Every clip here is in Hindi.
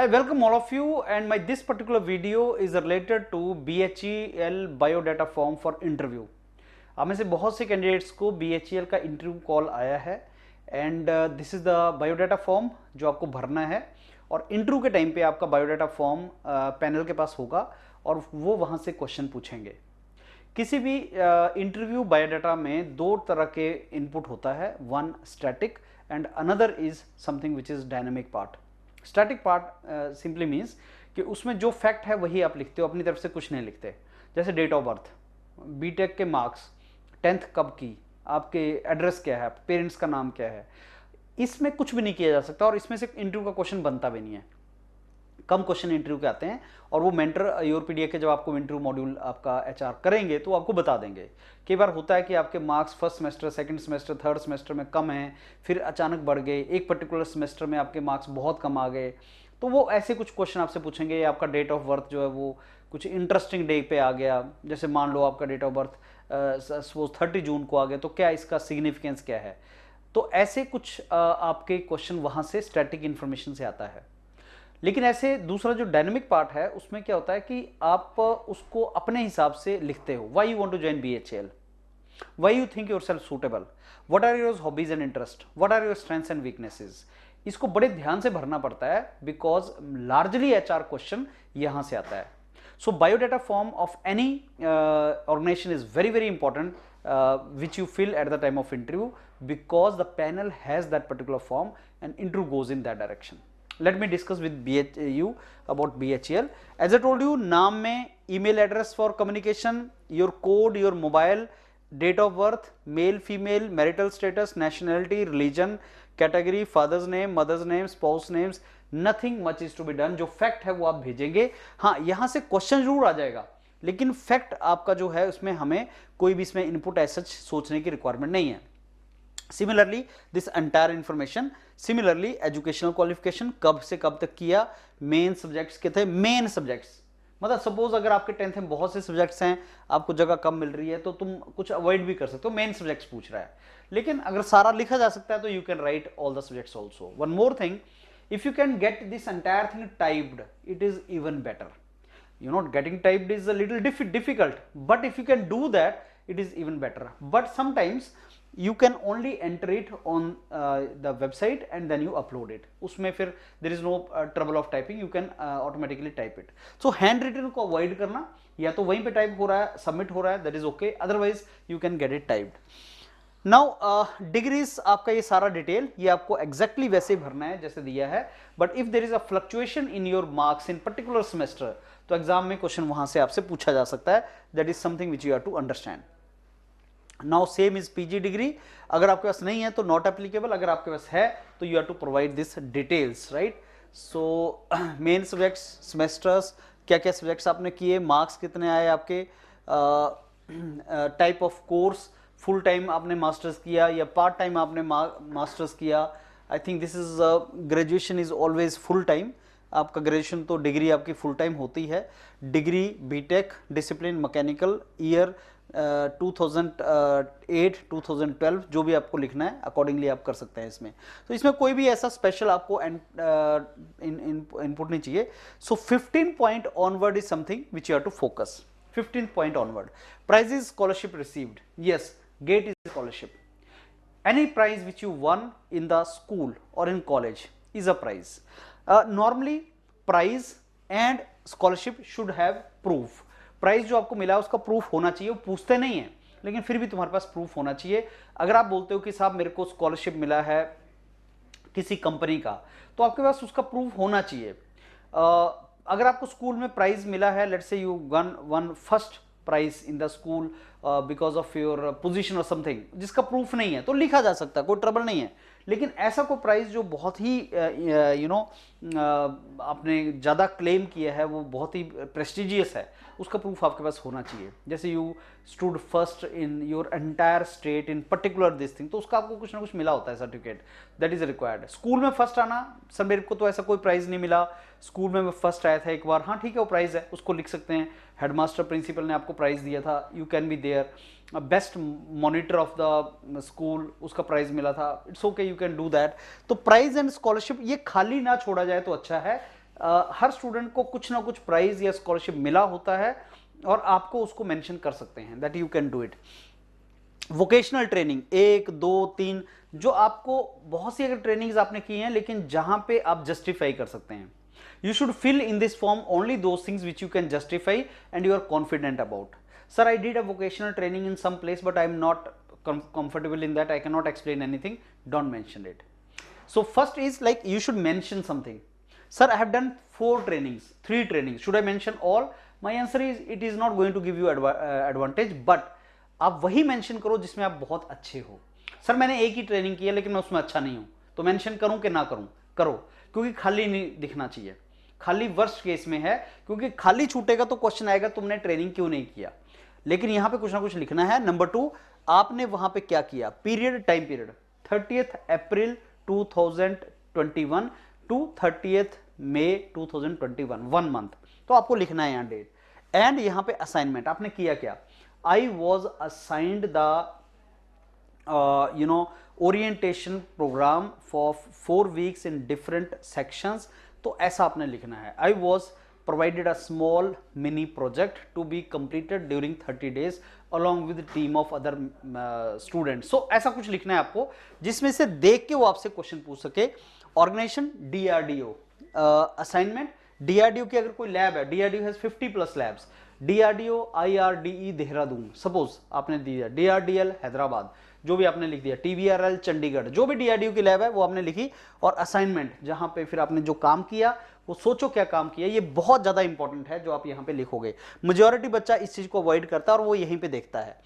I welcome all of you, and my this particular video is related to BHEL biodata form for interview. आप में से बहुत से कैंडिडेट्स को BHEL का इंटरव्यू कॉल आया है and this is the biodata form जो आपको भरना है और इंटरव्यू के टाइम पे आपका बायोडाटा फॉर्म पैनल के पास होगा और वो वहाँ से क्वेश्चन पूछेंगे। किसी भी इंटरव्यू बायोडाटा में दो तरह के इनपुट होता है, one static and another is something which is dynamic part. Static part simply means कि उसमें जो फैक्ट है वही आप लिखते हो, अपनी तरफ से कुछ नहीं लिखते। जैसे डेट ऑफ बर्थ, बीटेक के मार्क्स, 10th कब की, आपके एड्रेस क्या है, पेरेंट्स का नाम क्या है, इसमें कुछ भी नहीं किया जा सकता और इसमें से इंटरव्यू का क्वेश्चन बनता भी नहीं है। कम क्वेश्चन इंटरव्यू के आते हैं और वो मेंटर योरपीडिया के जब आपको इंटरव्यू मॉड्यूल आपका एचआर करेंगे तो आपको बता देंगे। कई बार होता है कि आपके marks first semester, second semester, third semester में कम हैं, फिर अचानक बढ़ गए, एक पर्टिकुलर सेमेस्टर में आपके मार्क्स बहुत कम आ गए, तो वो ऐसे कुछ क्वेश्चन आपसे पूछेंगे। या आपका डेट ऑफ बर्थ जो है वो कुछ इंटरेस्टिंग डे पे आ गया, जैसे मान लो आपका डेट ऑफ बर्थ सपोज 30 जून को आ गया, तो क्या इसका सिग्निफिकेंस क्या है। तो ऐसे कुछ आपके क्वेश्चन वहाँ से स्टैटिक इन्फॉर्मेशन से आता है। लेकिन ऐसे दूसरा जो डायनेमिक पार्ट है उसमें क्या होता है कि आप उसको अपने हिसाब से लिखते हो। Why you want to join BHEL, why you think yourself suitable, what are your hobbies and interest, what are your strengths and weaknesses. इसको बड़े ध्यान से भरना पड़ता है बिकॉज लार्जली HR क्वेश्चन यहां से आता है। So biodata form of any organisation is very very important which you fill at the time of interview because the panel has that particular form and interview goes in that direction. Let me discuss with you about BHEL. As I told you, नाम में email address for communication, your code, your mobile, date of birth, male, female, marital status, nationality, religion, category, father's name, mother's name, spouse names, nothing much is to be done. जो fact है वो आप भेजेंगे। हाँ, यहाँ से क्वेश्चन जरूर आ जाएगा लेकिन फैक्ट आपका जो है उसमें हमें कोई भी इसमें इनपुट ऐसा सोचने की रिक्वायरमेंट नहीं है। Similarly this entire information, similarly educational qualification, कब से कब तक किया, मेन सब्जेक्ट्स के थे, मेन सब्जेक्ट्स मतलब सपोज अगर आपके 10th में बहुत से सब्जेक्ट्स हैं, आपको जगह कम मिल रही है तो तुम कुछ अवॉइड भी कर सकते हो, मेन सब्जेक्ट्स पूछ रहा है। लेकिन अगर सारा लिखा जा सकता है तो you can write all the subjects also. One more thing, if you can get this entire thing typed it is even better. You know, getting typed is a little difficult, but if you can do that it is even better. But sometimes you can only enter it on the website and then you upload it. उसमें फिर there is no trouble of typing, you can automatically type it. So handwritten को avoid करना, या तो वहीं पे टाइप हो रहा है, सबमिट हो रहा है, that is okay, otherwise you can get it typed. Now degrees आपका ये सारा डिटेल ये आपको एग्जैक्टली वैसे ही भरना है जैसे दिया है, but if there is a fluctuation in your marks in particular semester तो एग्जाम में क्वेश्चन वहां से आपसे पूछा जा सकता है। That is something which you have to understand. Now same is PG degree, अगर आपके पास नहीं है तो नॉट एप्लीकेबल, अगर आपके पास है तो you have to provide this details, right. So main subjects, semesters, क्या क्या सब्जेक्ट्स आपने किए, मार्क्स कितने आए आपके, type of course, full time आपने मास्टर्स किया या पार्ट टाइम आपने मास्टर्स किया। I think this is graduation is always full time, आपका ग्रेजुएशन तो डिग्री आपकी फुल टाइम होती है। Degree BTech, discipline mechanical, year 2008 2012 जो भी आपको लिखना है अकॉर्डिंगली आप कर सकते हैं इसमें। तो इसमें कोई भी ऐसा स्पेशल आपको इनपुट नहीं चाहिए। So 15 point onward is something which you have to focus. 15th point onward. Prizes, scholarship received. Yes, GATE is scholarship. Any prize which you won in the school or in college is a prize. Normally, prize and scholarship should have proof. Prize जो आपको मिला है उसका प्रूफ होना चाहिए, वो पूछते नहीं है लेकिन फिर भी तुम्हारे पास प्रूफ होना चाहिए। अगर आप बोलते हो कि साहब मेरे को स्कॉलरशिप मिला है किसी कंपनी का, तो आपके पास उसका प्रूफ होना चाहिए। अगर आपको स्कूल में प्राइज मिला है, let's say you won first prize in the school because of your position और समथिंग, जिसका प्रूफ नहीं है तो लिखा जा सकता है, कोई ट्रबल नहीं है। लेकिन ऐसा कोई प्राइज जो बहुत ही यू नो आपने ज़्यादा क्लेम किया है, वो बहुत ही प्रेस्टिजियस है, उसका प्रूफ आपके पास होना चाहिए। जैसे you stood first in your entire state in particular this thing, तो उसका आपको कुछ ना कुछ मिला होता है certificate, that is required. School में फर्स्ट आना, सर मेरे को तो ऐसा कोई प्राइज नहीं मिला, स्कूल में मैं फर्स्ट आया था एक बार, हाँ ठीक है वो प्राइज है, उसको लिख सकते हैं। हेडमास्टर प्रिंसिपल ने आपको प्राइज दिया था, you can be there. Best monitor of the school, उसका प्राइज मिला था, it's okay, you can do that. तो प्राइज एंड स्कॉलरशिप ये खाली ना छोड़ा जाए तो अच्छा है। हर स्टूडेंट को कुछ ना कुछ प्राइज या स्कॉलरशिप मिला होता है और आपको उसको मेंशन कर सकते हैं that you can do it. Vocational training 1 2 3, जो आपको बहुत सी अगर ट्रेनिंग्स आपने की हैं लेकिन जहां पे आप जस्टिफाई कर सकते हैं, you should fill in this form only those things which you can justify and you are confident about. Sir, I did a vocational training in some place but I am not comfortable in that, I cannot explain anything. Don't mention it. So first is like you should mention something. Sir, I have done 4 trainings, 3 trainings, should I mention all? My answer is it is not going to give you advantage, but आप वही मेंशन करो जिसमें आप बहुत अच्छे हो। सर मैंने एक ही ट्रेनिंग की है लेकिन मैं उसमें अच्छा नहीं हूं, तो मेंशन करूं कि ना करूं? करो, क्योंकि खाली नहीं दिखना चाहिए। खाली वर्स्ट केस में है, क्योंकि खाली छूटेगा तो क्वेश्चन आएगा तुमने ट्रेनिंग क्यों नहीं किया, लेकिन यहां पे कुछ ना कुछ लिखना है। नंबर 2, आपने वहां पे क्या किया, period, time period 30th April 2021 to 30th May 2021, 1 month, तो आपको लिखना है यहां डेट। एंड यहां पे असाइनमेंट आपने किया क्या, I was assigned the orientation programme for 4 weeks in different sections, तो ऐसा आपने लिखना है। I was provided a small mini project to be completed during 30 days along with team of other students. So ऐसा कुछ लिखना है आपको जिसमें से देख के वो आपसे क्वेश्चन पूछ सके। ऑर्गेनाइजेशन डीआरडीओ, असाइनमेंट डीआरडीओ की अगर कोई लैब है, DRDO has 50+ labs, DRDO IRDE Dehradun suppose आपने दिया, डीआरडीएल हैदराबाद, जो भी आपने लिख दिया, टीवीआरएल चंडीगढ़, जो भी डीआरडीओ की लैब है वो आपने लिखी। और असाइनमेंट जहां पे फिर आपने जो काम किया वो सोचो क्या काम किया, ये बहुत ज्यादा इंपॉर्टेंट है जो आप यहां पे लिखोगे। मेजॉरिटी बच्चा इस चीज को अवॉइड करता है और वो यहीं पे देखता है।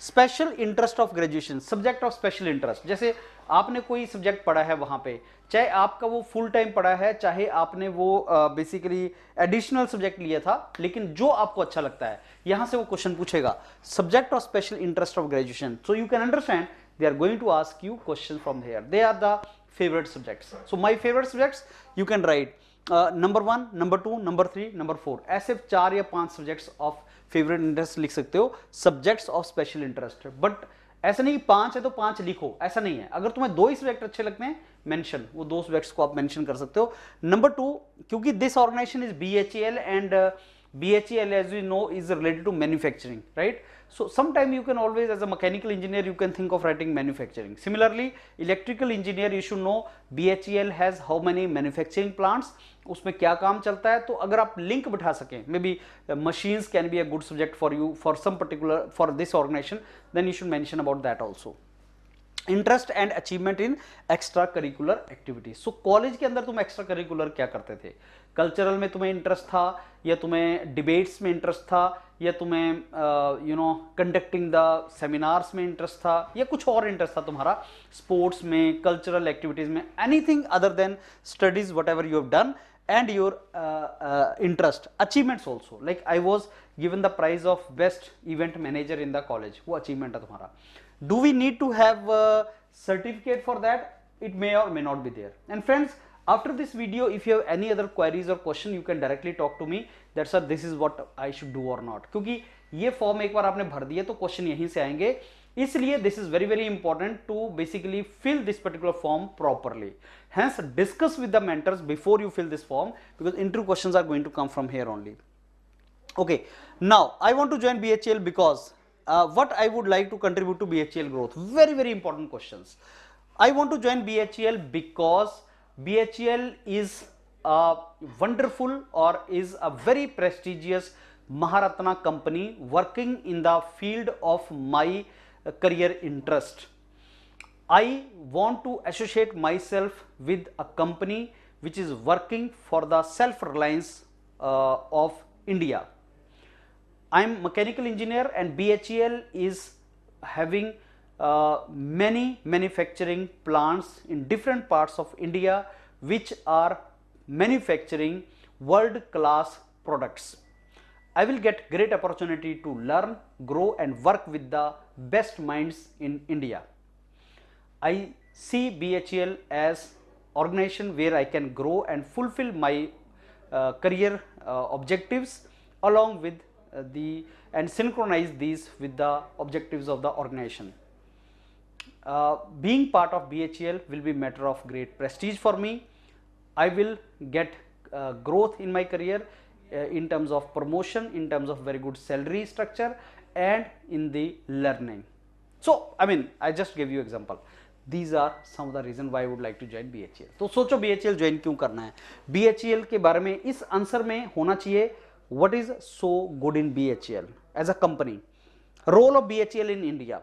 Special interest of graduation, subject of special interest, जैसे आपने कोई सब्जेक्ट पढ़ा है वहां पे, चाहे आपका वो फुल टाइम पढ़ा है, चाहे आपने वो बेसिकली एडिशनल सब्जेक्ट लिया था, लेकिन जो आपको अच्छा लगता है यहां से वो क्वेश्चन पूछेगा, subject of special interest of graduation. So you can understand they are going to ask you questions from here. They are the favorite subjects. So my favorite subjects you can write number 1, number 2, number 3, number 4, ऐसे 4 या 5 सब्जेक्ट्स ऑफ फेवरेट इंटरेस्ट लिख सकते हो, subjects of special interest. But ऐसा नहीं 5 है तो 5 लिखो, ऐसा नहीं है। अगर तुम्हें 2 ही सब्जेक्ट अच्छे लगते हैं, मेंशन वो 2 सब्जेक्ट्स को आप मेंशन कर सकते हो। नंबर 2, क्योंकि this organisation is BHEL and BHEL as we know is related to manufacturing, right? So sometime you can always, as a mechanical engineer, you can think of writing manufacturing. Similarly, electrical engineer, you should know BHEL has how many manufacturing plants, उसमें क्या काम चलता है। तो अगर आप लिंक बिठा सकें, may be machines can be a good subject for you for some particular, for this organization, then you should mention about that also. Interest and achievement in extra curricular activities. So college के अंदर तुम एक्स्ट्रा करिकुलर क्या करते थे, कल्चरल में तुम्हें इंटरेस्ट था, या तुम्हें डिबेट्स में इंटरेस्ट था, या तुम्हें कंडक्टिंग द सेमिनार्स में इंटरेस्ट था, या कुछ और इंटरेस्ट था तुम्हारा स्पोर्ट्स में, कल्चरल एक्टिविटीज में, anything other than studies, what ever you have done and your interest, achievements also, like I was given the prize of best event manager in the college, वो achievement है तुम्हारा। Do we need to have a certificate for that? It may or may not be there. And friends, after this video, if you have any other queries or question, you can directly talk to me that sir this is what I should do or not, क्योंकि ये फॉर्म एक बार आपने भर दिए तो क्वेश्चन यहीं से आएंगे, इसलिए this is very important to basically fill this particular form properly. Hence discuss with the mentors before you fill this form, because interview questions are going to come from here only. Okay, now I want to join BHEL because what I would like to contribute to BHEL growth, very important questions. I want to join BHEL because BHEL is a wonderful or is a very prestigious Maharatna company working in the field of my career interest. I want to associate myself with a company which is working for the self-reliance of India. I am mechanical engineer and BHEL is having many manufacturing plants in different parts of India which are manufacturing world-class products. I will get great opportunity to learn, grow and work with the best minds in India. I see BHEL as organization where I can grow and fulfill my career objectives along with and synchronize these with the objectives of the organization. Being part of BHEL will be matter of great prestige for me. I will get growth in my career in terms of promotion, in terms of very good salary structure and in the learning. So I mean I just gave you example. These are some of the reason why I would like to join BHEL. तो सोचो BHEL ज्वाइन क्यों करना है. BHEL के बारे में इस आंसर में होना चाहिए what is so good in BHEL as a company, role of BHEL in India,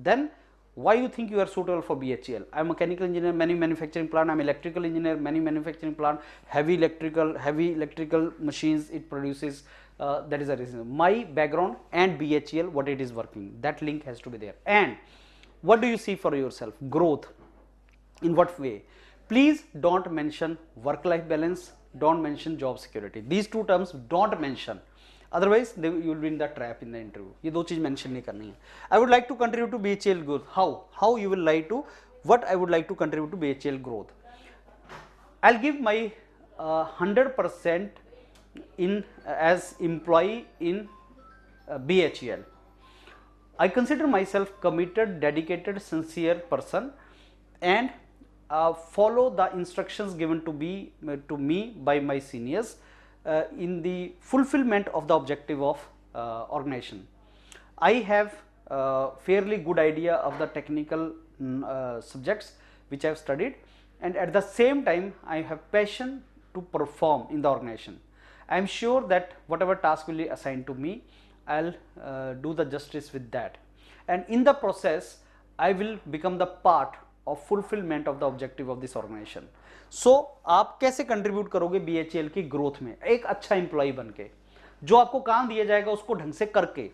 then why you think you are suitable for BHEL. I am mechanical engineer, many manufacturing plant. I am electrical engineer, many manufacturing plant, heavy electrical machines it produces. That is the reason. My background and BHEL, what it is working, that link has to be there. And what do you see for yourself? Growth. In what way? Please don't mention work-life balance, don't mention job security. These two terms don't mention. Otherwise you will be in the trap in the interview. ये दो चीज mention नहीं करनी है. I would like to contribute to BHEL growth. How you will like to, what I would like to contribute to BHEL growth. I'll give my 100% in as employee in BHEL. I consider myself committed, dedicated, sincere person and follow the instructions given to me by my seniors in the fulfillment of the objective of organization. I have fairly good idea of the technical subjects which I have studied, and at the same time I have passion to perform in the organization. I am sure that whatever task will be assigned to me, I'll do the justice with that, and in the process I will become the part of fulfillment of the objective of this organization. So आप कैसे कंट्रीब्यूट करोगे BHEL की ग्रोथ में? एक अच्छा एम्प्लॉय बन के, जो आपको काम दिया जाएगा उसको ढंग से करके,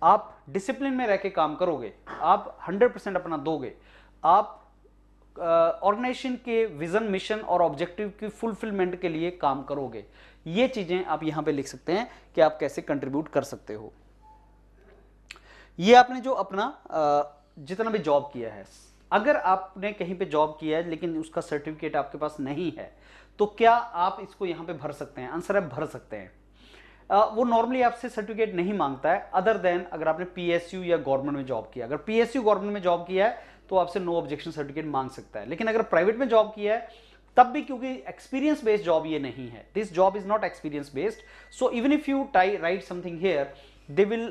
आप डिसिप्लिन में रह के काम करोगे, आप 100% अपना दोगे, आप ऑर्गेनाइजेशन के विजन, मिशन और ऑब्जेक्टिव की फुलफिलमेंट के लिए काम करोगे. ये चीजें आप यहां पे लिख सकते हैं कि आप कैसे कंट्रीब्यूट कर सकते हो. ये आपने जो अपना जितना भी जॉब किया है, अगर आपने कहीं पे जॉब किया है लेकिन उसका सर्टिफिकेट आपके पास नहीं है, तो क्या आप इसको यहाँ पे भर सकते हैं? आंसर है भर सकते हैं. वो नॉर्मली आपसे सर्टिफिकेट नहीं मांगता है अदर देन अगर आपने PSU या गवर्नमेंट में जॉब किया. अगर PSU गवर्नमेंट में जॉब किया है तो आपसे नो ऑब्जेक्शन सर्टिफिकेट मांग सकता है, लेकिन अगर प्राइवेट में जॉब किया है तब भी, क्योंकि एक्सपीरियंस बेस्ड जॉब ये नहीं है, this job is not experience based. So even if you right something here, they will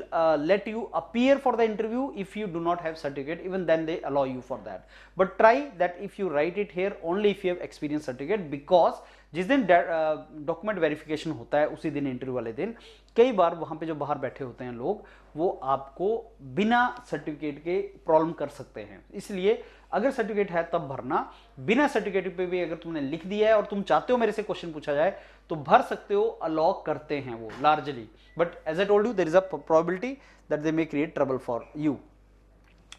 let you appear for the interview if you do not have certificate, even then they allow you for that. But try that if you write it here only if you have experience certificate, because जिस दिन डॉक्यूमेंट वेरिफिकेशन होता है उसी दिन, इंटरव्यू वाले दिन, कई बार वहां पे जो बाहर बैठे होते हैं लोग, वो आपको बिना सर्टिफिकेट के प्रॉब्लम कर सकते हैं. इसलिए अगर सर्टिफिकेट है तब भरना. बिना सर्टिफिकेट पे भी अगर तुमने लिख दिया है और तुम चाहते हो मेरे से क्वेश्चन पूछा जाए तो भर सकते हो, अलाउ करते हैं वो largely. But as I told you, there is a probability that they may create trouble for you.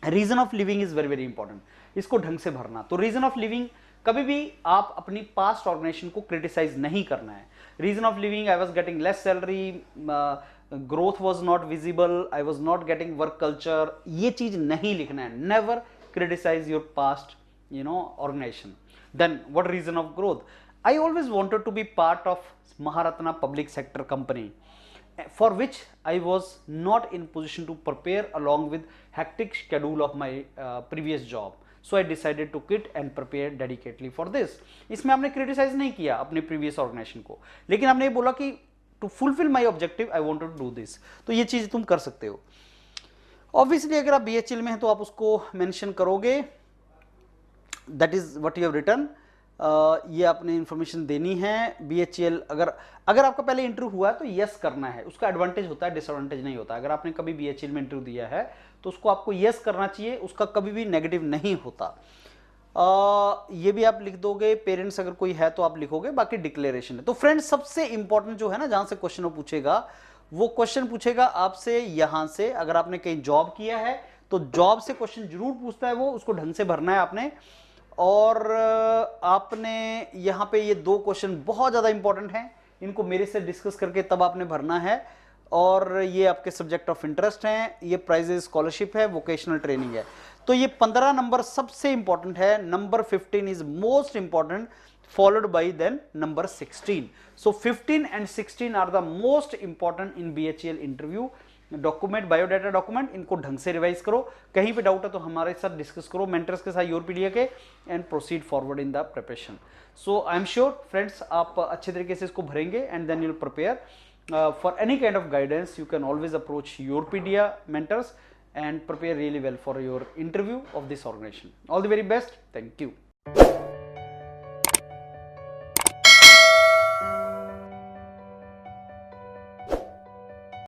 Reason of leaving is very very important. इसको ढंग से भरना. तो रीजन ऑफ लिविंग, कभी भी आप अपनी पास्ट ऑर्गेनाइजेशन को क्रिटिसाइज नहीं करना है. Reason of leaving, I was getting less salary, growth was not visible, I was not getting work culture, ये चीज नहीं लिखना है. Never criticize your past organization. Then what reason of growth? I always wanted to be part of Maharatna public sector company, for which I was not in position to prepare along with hectic schedule of my previous job. So I decided to quit and prepare dedicatedly for this. इसमें आपने criticize नहीं किया अपने previous organization को, लेकिन आपने ये बोला कि to fulfill my objective I wanted to do this. तो ये चीज तुम कर सकते हो. ऑब्वियसली अगर आप BHEL में हैं तो आप उसको मेंशन करोगे, that is what you have written. ये आपने इंफॉर्मेशन देनी है. BHEL अगर आपका पहले इंटरव्यू हुआ है तो यस करना है. उसका एडवांटेज होता है, डिसएडवांटेज नहीं होता. अगर आपने कभी BHEL में इंटरव्यू दिया है तो उसको आपको यस करना चाहिए, उसका कभी भी नेगेटिव नहीं होता. ये भी आप लिख दोगे. पेरेंट्स अगर कोई है तो आप लिखोगे, बाकी डिक्लेरेशन है. तो फ्रेंड्स, सबसे इंपॉर्टेंट जो है ना, जहां से क्वेश्चन पूछेगा, वो क्वेश्चन पूछेगा आपसे यहां से. अगर आपने कहीं जॉब किया है तो जॉब से क्वेश्चन जरूर पूछता है, वो उसको ढंग से भरना है आपने. और आपने यहां पे ये दो क्वेश्चन बहुत ज्यादा इंपॉर्टेंट हैं, इनको मेरे से डिस्कस करके तब आपने भरना है. और ये आपके सब्जेक्ट ऑफ इंटरेस्ट हैं, ये प्राइजेस स्कॉलरशिप है, वोकेशनल ट्रेनिंग है. तो ये 15 नंबर सबसे इंपॉर्टेंट है. Number 15 is most important, followed by then number 16. So 15 and 16 are the most important in BHEL interview. Document, biodata document, इनको ढंग से रिवाइज करो। कहीं पे डाउट है तो हमारे साथ डिस्कस करो, मेंटर्स के साथ, योरपीडिया के, and proceed forward in the preparation. So I am sure friends, आप अच्छे तरीके से इसको भरेंगे and then you will prepare for any kind of guidance. You can always approach Yourpedia mentors and prepare really well for your interview of this organization. All the very best. Thank you.